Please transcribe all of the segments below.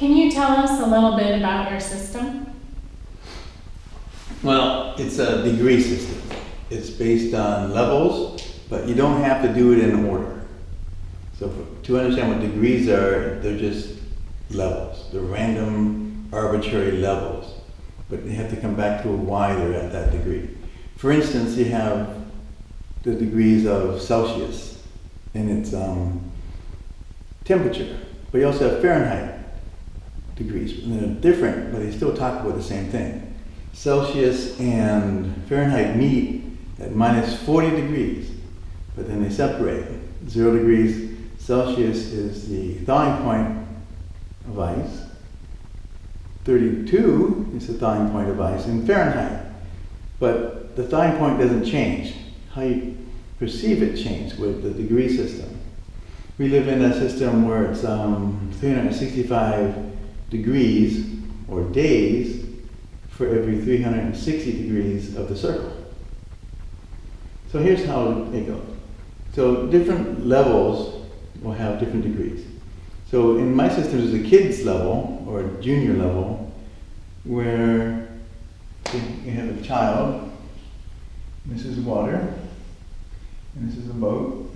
Can you tell us a little bit about your system? Well, it's a degree system. It's based on levels, but you don't have to do it in order. So to understand what degrees are, they're just levels. They're random, arbitrary levels. But you have to come back to why they're at that degree. For instance, you have the degrees of Celsius and its temperature. But you also have Fahrenheit degrees. And they're different, but they still talk about the same thing. Celsius and Fahrenheit meet at minus 40 degrees, but then they separate. 0 degrees Celsius is the thawing point of ice. 32 is the thawing point of ice in Fahrenheit. But the thawing point doesn't change. How you perceive it changes with the degree system. We live in a system where it's 365 degrees or days for every 360 degrees of the circle. So here's how it goes. So different levels will have different degrees. So in my system, there's a kid's level or a junior level where you have a child. This is water, and this is a boat.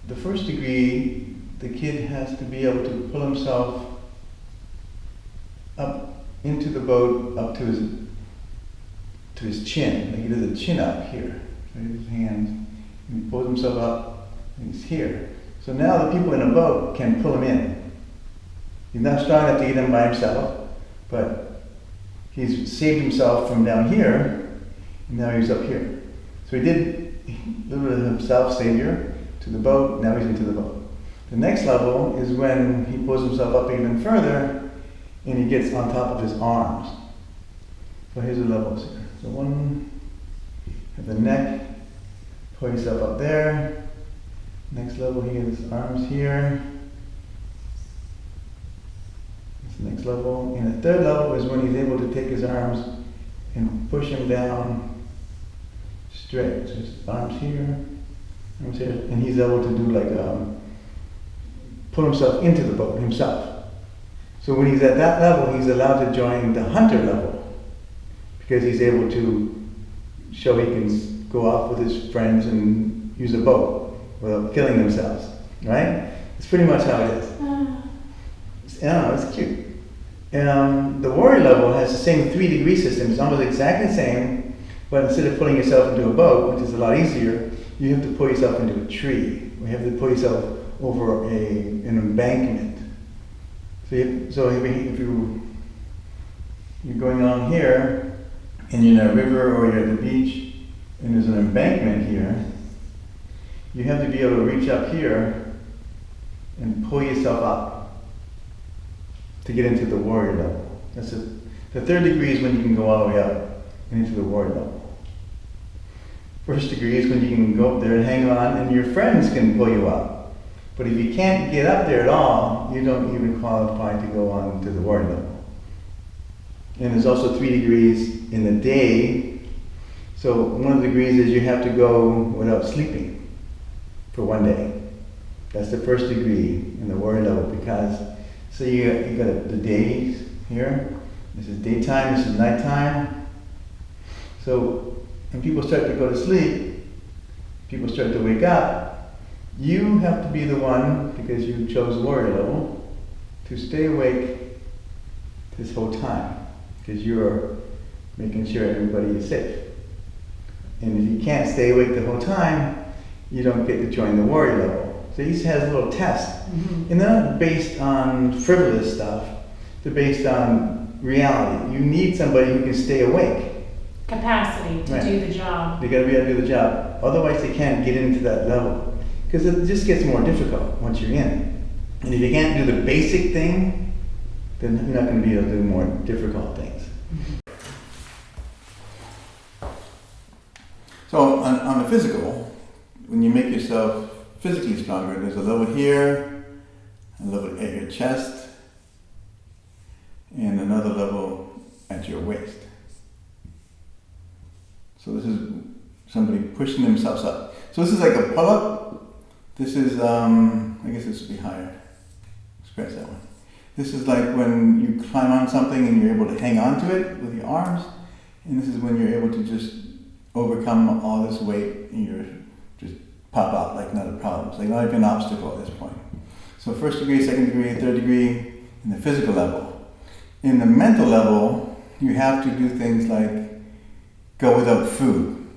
The first degree, the kid has to be able to pull himself up into the boat, up to his chin. Like he does a chin up here. So his hands, and he pulls himself up, and he's here. So now the people in the boat can pull him in. He's not strong enough to get him by himself, but he's saved himself from down here, and now he's up here. So he did a little bit of himself, savior, to the boat, now he's into the boat. The next level is when he pulls himself up even further, and he gets on top of his arms. So here's the levels here. So one, at the neck, pull yourself up there. Next level, he has his arms here. That's the next level. And the third level is when he's able to take his arms and push him down straight. So his arms here, and he's able to do like pull himself into the boat himself. So when he's at that level, he's allowed to join the hunter level because he's able to show he can go off with his friends and use a boat without killing themselves, right? It's pretty much how it is. It's cute. The warrior level has the same 3 degree system. It's almost exactly the same, but instead of pulling yourself into a boat, which is a lot easier, you have to pull yourself into a tree. You have to pull yourself over an embankment. So if you're going on here, and you're in a river or you're at the beach, and there's an embankment here, you have to be able to reach up here and pull yourself up to get into the warrior level. That's it. The 3rd degree is when you can go all the way up and into the warrior level. 1st degree is when you can go up there and hang on, and your friends can pull you up. But if you can't get up there at all, you don't even qualify to go on to the warrior level. And there's also 3 degrees in the day. So one of the degrees is you have to go without sleeping for 1 day. That's the 1st degree in the warrior level because, so you got the days here. This is daytime, this is nighttime. So when people start to go to sleep, people start to wake up, you have to be the one, because you chose warrior level, to stay awake this whole time, because you're making sure everybody is safe. And if you can't stay awake the whole time, you don't get to join the warrior level. So each has a little test. Mm-hmm. And they're not based on frivolous stuff, they're based on reality. You need somebody who can stay awake. Capacity to do the job. They gotta be able to do the job. Otherwise they can't get into that level. Because it just gets more difficult once you're in. And if you can't do the basic thing, then you're not going to be able to do more difficult things. Mm-hmm. So on the physical, when you make yourself physically stronger, there's a level here, a level at your chest, and another level at your waist. So this is somebody pushing themselves up. So this is like a pull-up. This is, I guess this would be higher. Scratch that one. This is like when you climb on something and you're able to hang on to it with your arms. And this is when you're able to just overcome all this weight and you're just pop out like not a problem. It's like not even an obstacle at this point. So first degree, second degree, third degree, in the physical level. In the mental level, you have to do things like go without food.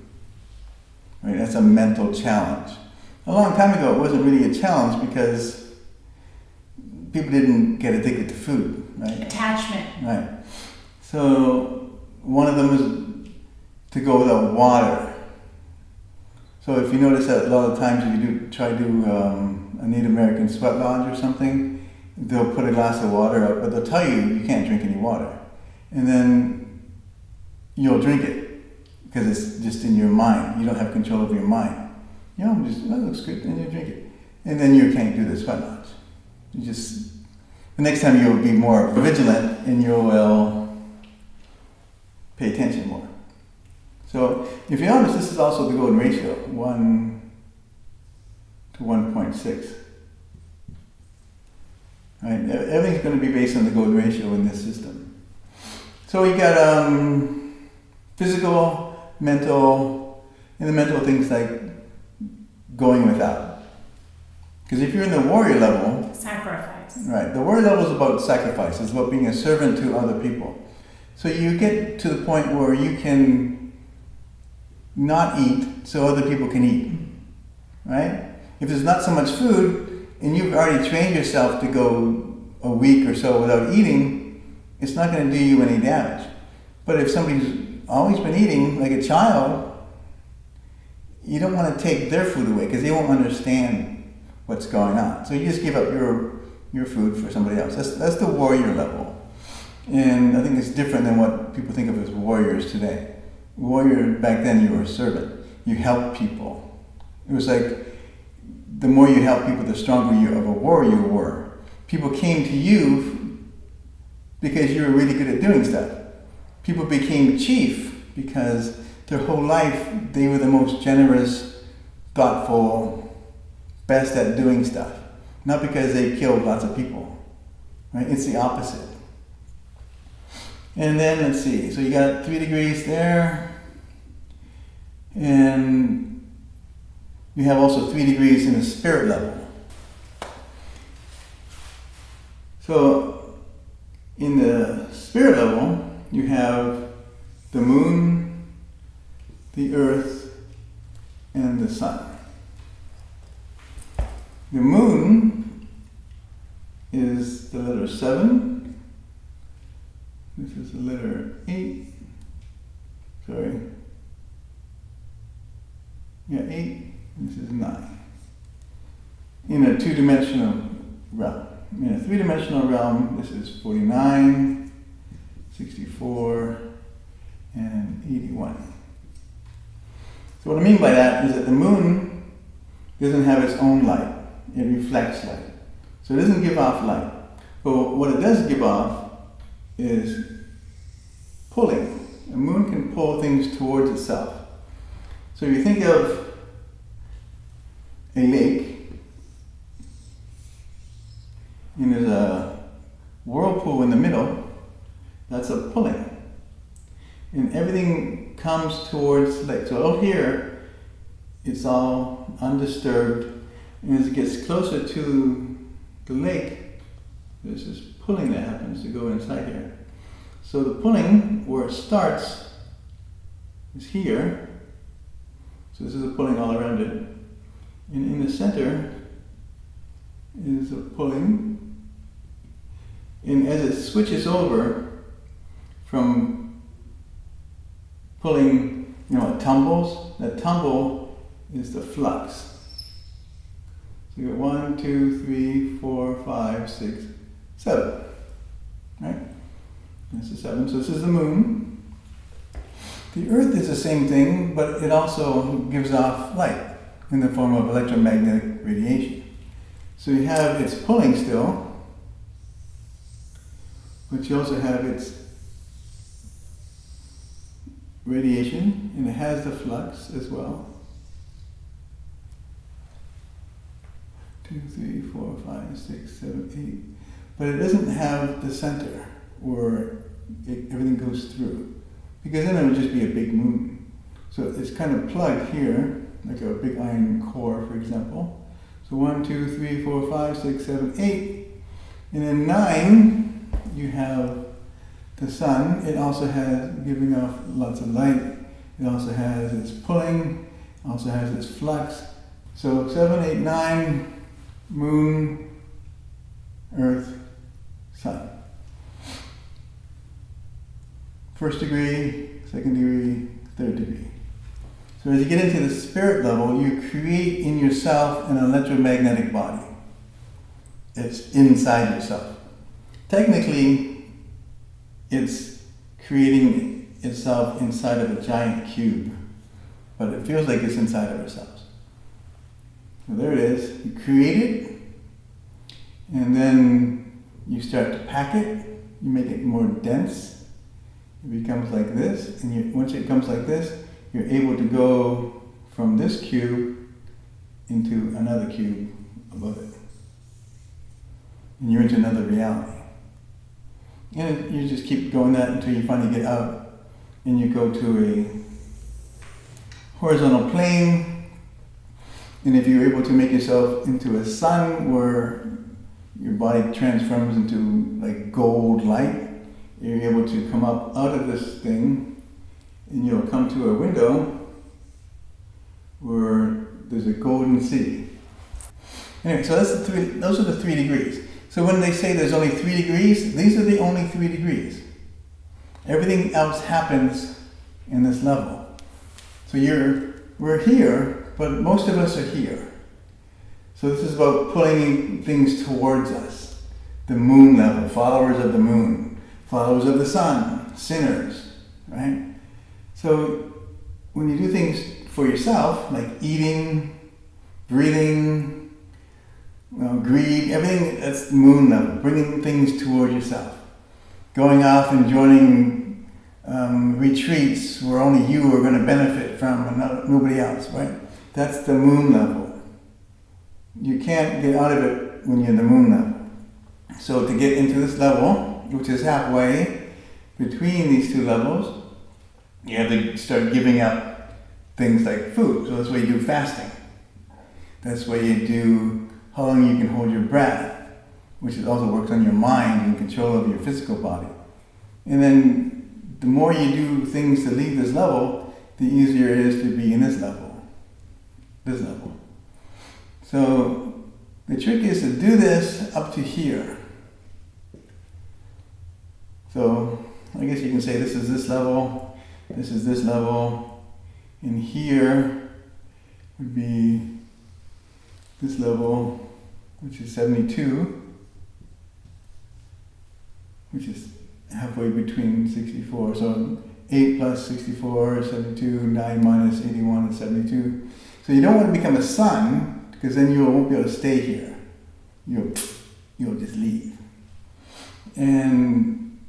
Right? That's a mental challenge. A long time ago, it wasn't really a challenge because people didn't get addicted to food, right? Attachment. Right. So one of them is to go without water. So if you notice that a lot of times if you try to do a Native American sweat lodge or something, they'll put a glass of water up, but they'll tell you can't drink any water. And then you'll drink it because it's just in your mind. You don't have control over your mind. You know, just, that looks good, and you drink it. And then you can't do the sweat lodge. You just, the next time you'll be more vigilant and you will pay attention more. So if you notice, this is also the golden ratio, 1 to 1.6. Right? Everything's going to be based on the golden ratio in this system. So we got physical, mental, and the mental things like going without. Because if you're in the warrior level, Sacrifice. right, the warrior level is about sacrifice. It's about being a servant to other people. So you get to the point where you can not eat so other people can eat, right? If there's not so much food and you've already trained yourself to go a week or so without eating, it's not going to do you any damage. But if somebody's always been eating like a child, you don't want to take their food away because they won't understand what's going on. So you just give up your food for somebody else. That's the warrior level. And I think it's different than what people think of as warriors today. Warrior, back then you were a servant. You helped people. It was like the more you help people, the stronger you of a warrior you were. People came to you because you were really good at doing stuff. People became chief because their whole life they were the most generous, thoughtful, best at doing stuff. Not because they killed lots of people. Right? It's the opposite. And then let's see, so you got 3 degrees there. And you have also 3 degrees in the spirit level. So in the spirit level, you have the moon, the earth, and the sun. The moon is the letter 7. This is the letter 8. Sorry. Yeah, 8. This is 9. In a 2-dimensional realm. In a 3-dimensional realm, this is 49, 64, and 81. So what I mean by that is that the moon doesn't have its own light. It reflects light. So it doesn't give off light. But what it does give off is pulling. The moon can pull things towards itself. So if you think of a lake, and there's a whirlpool in the middle, that's a pulling. And everything comes towards the lake. So out here, it's all undisturbed. And as it gets closer to the lake, there's this pulling that happens to go inside here. So the pulling, where it starts, is here. So this is a pulling all around it. And in the center is a pulling. And as it switches over from pulling, it tumbles. That tumble is the flux. So you got 1, 2, 3, 4, 5, 6, 7. Right? This is 7. So this is the moon. The earth is the same thing, but it also gives off light in the form of electromagnetic radiation. So you have its pulling still, but you also have its radiation, and it has the flux as well. 2, 3, 4, 5, 6, 7, 8. But it doesn't have the center where everything goes through. Because then it would just be a big moon. So it's kind of plugged here, like a big iron core, for example. So 1, 2, 3, 4, 5, 6, 7, 8. And then 9, you have the sun. It also has giving off lots of light. It also has its pulling, also has its flux. So 7, 8, 9, moon, earth, sun. First degree, second degree, third degree. So as you get into the spirit level, you create in yourself an electromagnetic body. It's inside yourself. Technically, it's creating itself inside of a giant cube, but it feels like it's inside of ourselves. So there it is. You create it, and then you start to pack it. You make it more dense. It becomes like this, and once it becomes like this, you're able to go from this cube into another cube above it. And you're into another reality. And you just keep going that until you finally get out, and you go to a horizontal plane. And if you're able to make yourself into a sun where your body transforms into like gold light, you're able to come up out of this thing, and you'll come to a window where there's a golden sea. Anyway, so those are the 3 degrees. So when they say there's only 3 degrees, these are the only 3 degrees. Everything else happens in this level. So we're here, but most of us are here. So this is about pulling things towards us. The moon level, followers of the moon, followers of the sun, sinners, right? So when you do things for yourself, like eating, breathing, greed, everything that's the moon level, bringing things toward yourself. Going off and joining retreats where only you are going to benefit from and nobody else, right? That's the moon level. You can't get out of it when you're in the moon level. So to get into this level, which is halfway between these 2 levels, you have to start giving up things like food. So that's why you do fasting. That's why you do how long you can hold your breath, which also works on your mind and control of your physical body. And then the more you do things to leave this level, the easier it is to be in this level. So the trick is to do this up to here. So I guess you can say this is this level, this is this level, and here would be this level, which is 72, which is halfway between 64. So 8 plus 64 is 72, 9 minus 81 is 72. So you don't want to become a sun, because then you won't be able to stay here. You'll just leave. And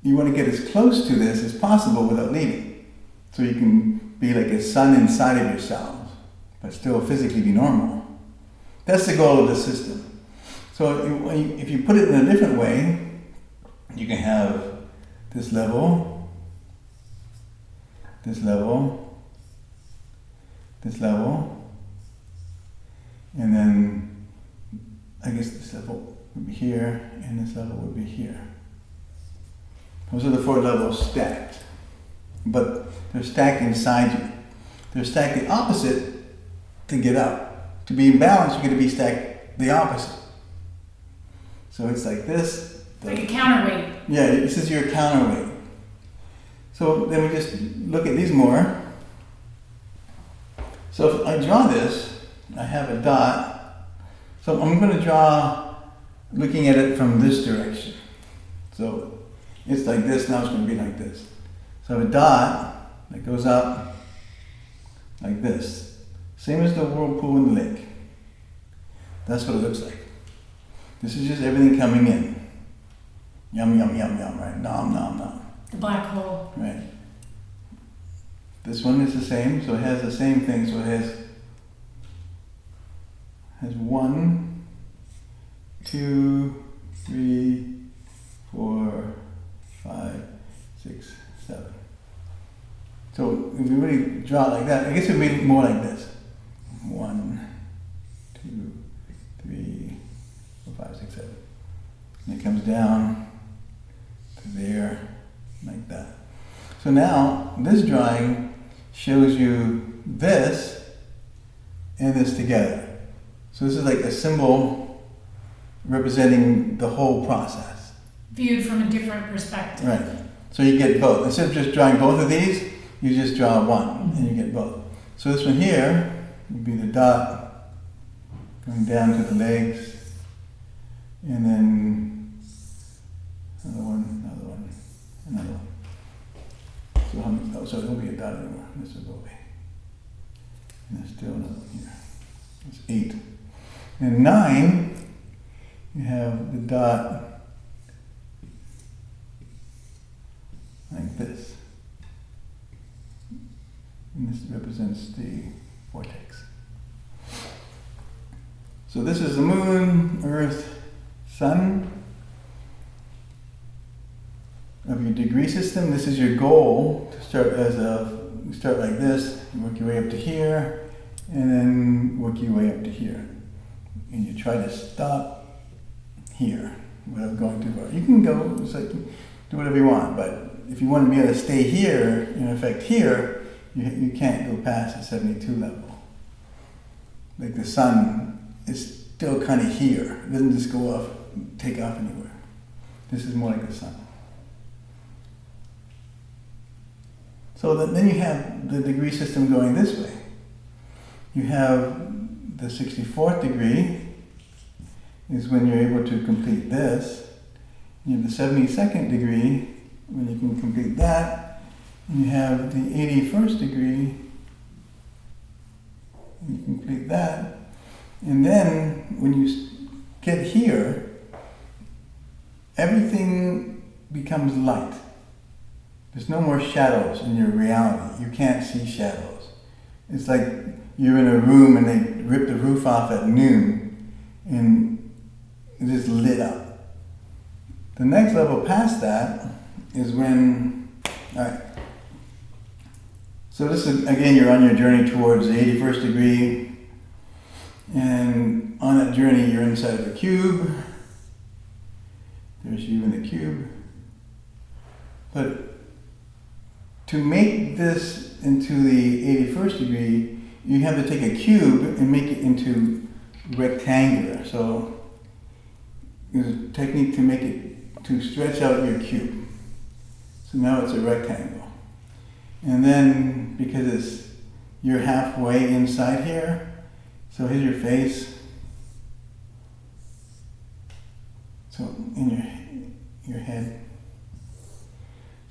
you want to get as close to this as possible without leaving. So you can be like a sun inside of yourselves, but still physically be normal. That's the goal of the system. So if you put it in a different way, you can have this level, this level, this level, and then I guess this level would be here, and this level would be here. Those are the 4 levels stacked, but they're stacked inside you. They're stacked the opposite to get up. To be in balance, you're going to be stacked the opposite. So it's like this. Like a counterweight. Yeah, this is your counterweight. So then we just look at these more. So if I draw this, I have a dot. So I'm going to draw looking at it from this direction. So it's like this, now it's going to be like this. So I have a dot that goes up like this. Same as the whirlpool in the lake. That's what it looks like. This is just everything coming in. Yum, yum, yum, yum, right? Nom, nom, nom. The black hole. Right. This one is the same, so it has the same thing. So it has has 1, 2, 3, 4, 5, 6, 7. So if you really draw it like that, I guess it would be more like this. 1, 2, 3, 4, 5, 6, 7. And it comes down to there, like that. So now, this drawing shows you this and this together. So this is like a symbol representing the whole process. Viewed from a different perspective. Right. So you get both. Instead of just drawing both of these, you just draw one and you get both. So this one here would be the dot going down to the legs, and then another one, another one, another one. So how many, so it won't be a dot anymore. This will go away. And there's still another one here. That's 8. And 9, you have the dot like this. And this represents the vortex. So this is the moon, earth, sun of your degree system. This is your goal to start you start like this, you work your way up to here, and then work your way up to here. And you try to stop here without going too far. You can go, it's like, do whatever you want, but if you want to be able to stay here, in effect here, you can't go past the 72 level. Like the sun is still kind of here. It doesn't just go off, take off anywhere. This is more like the sun. So then you have the degree system going this way. You have the 64th degree is when you're able to complete this. You have the 72nd degree when you can complete that. And you have the 81st degree, and you complete that. And then when you get here, everything becomes light. There's no more shadows in your reality. You can't see shadows. It's like you're in a room and they rip the roof off at noon and it just lit up. The next level past that is when, all right. So this is, again, you're on your journey towards the 81st degree, and on that journey you're inside of a cube. There's you in the cube. But to make this into the 81st degree, you have to take a cube and make it into rectangular. So there's a technique to make it, to stretch out your cube. So now it's a rectangle. And then, because you're halfway inside here, so here's your face. So in your head.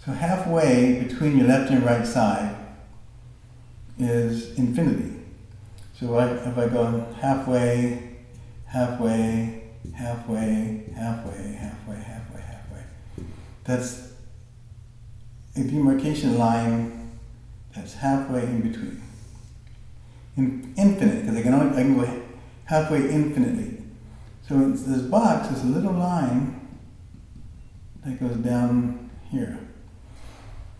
So halfway between your left and right side is infinity. So if I go halfway, halfway, halfway, halfway, halfway, halfway, halfway, that's a demarcation line that's halfway in between. Infinite, because I can go halfway infinitely. So it's this box is a little line that goes down here.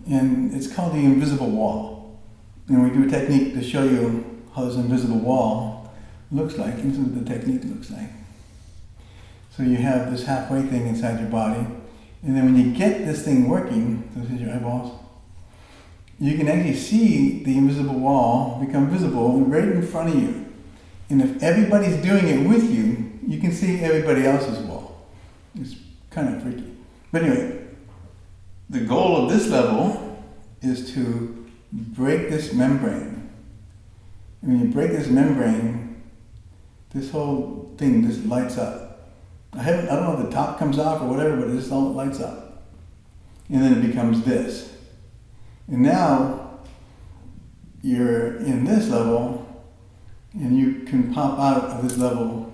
And it's called the invisible wall. And we do a technique to show you how this invisible wall looks like, and this is what the technique looks like. So you have this halfway thing inside your body, and then when you get this thing working, so this is your eyeballs, you can actually see the invisible wall become visible right in front of you. And if everybody's doing it with you, you can see everybody else's wall. It's kind of freaky. But anyway, the goal of this level is to break this membrane. And when you break this membrane, this whole thing just lights up. I don't know if the top comes off or whatever, but it just all lights up. And then it becomes this. And now you're in this level, and you can pop out of this level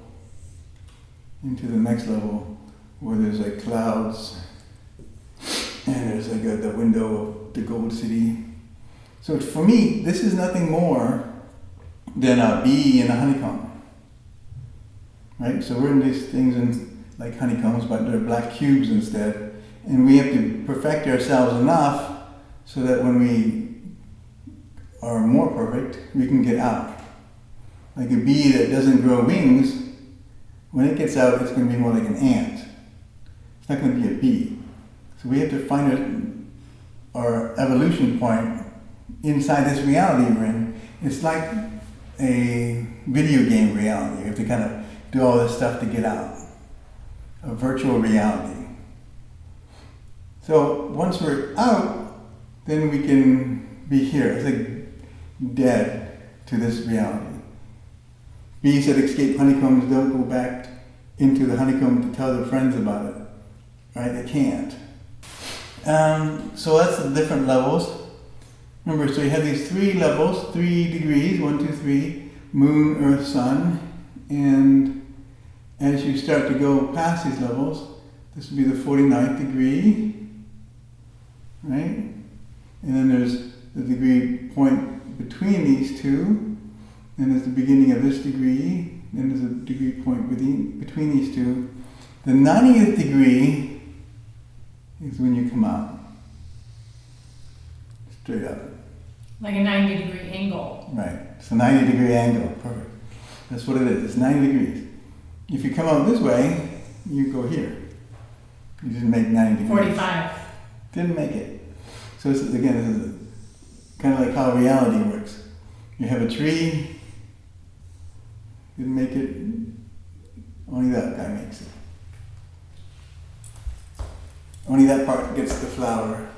into the next level where there's like clouds and there's like the window of the gold city. So for me, this is nothing more than a bee in a honeycomb. right? So we're in these things in like honeycombs, but they're black cubes instead. And we have to perfect ourselves enough so that when we are more perfect, we can get out. Like a bee that doesn't grow wings, when it gets out, it's going to be more like an ant. It's not going to be a bee. So we have to find our evolution point inside this reality we're in. It's like a video game reality. You have to kind of do all this stuff to get out. A virtual reality. So once we're out, then we can be here. It's like dead to this reality. Bees that escape honeycombs don't go back into the honeycomb to tell their friends about it. Right? They can't. So that's the different levels. Remember, so you have these 3 levels, 3 degrees, 1, 2, 3, moon, earth, sun. And as you start to go past these levels, this will be the 49th degree. Right? And then there's the degree point between these two. Then there's the beginning of this degree. Then there's a degree point between these two. The 90th degree is when you come out. Straight up. Like a 90-degree angle. Right. It's a 90-degree angle. Perfect. That's what it is. It's 90 degrees. If you come out this way, you go here. You didn't make 90 degrees. 45. Didn't make it. So this is, again, this is kind of like how reality works. You have a tree, didn't make it, only that guy makes it. Only that part gets the flower.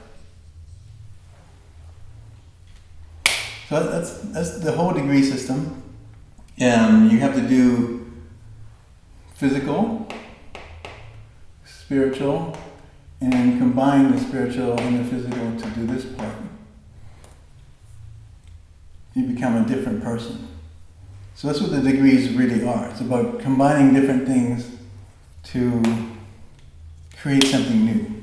So that's the whole degree system. You have to do physical, spiritual, and combine the spiritual and the physical to do this part. You become a different person. So that's what the degrees really are. It's about combining different things to create something new.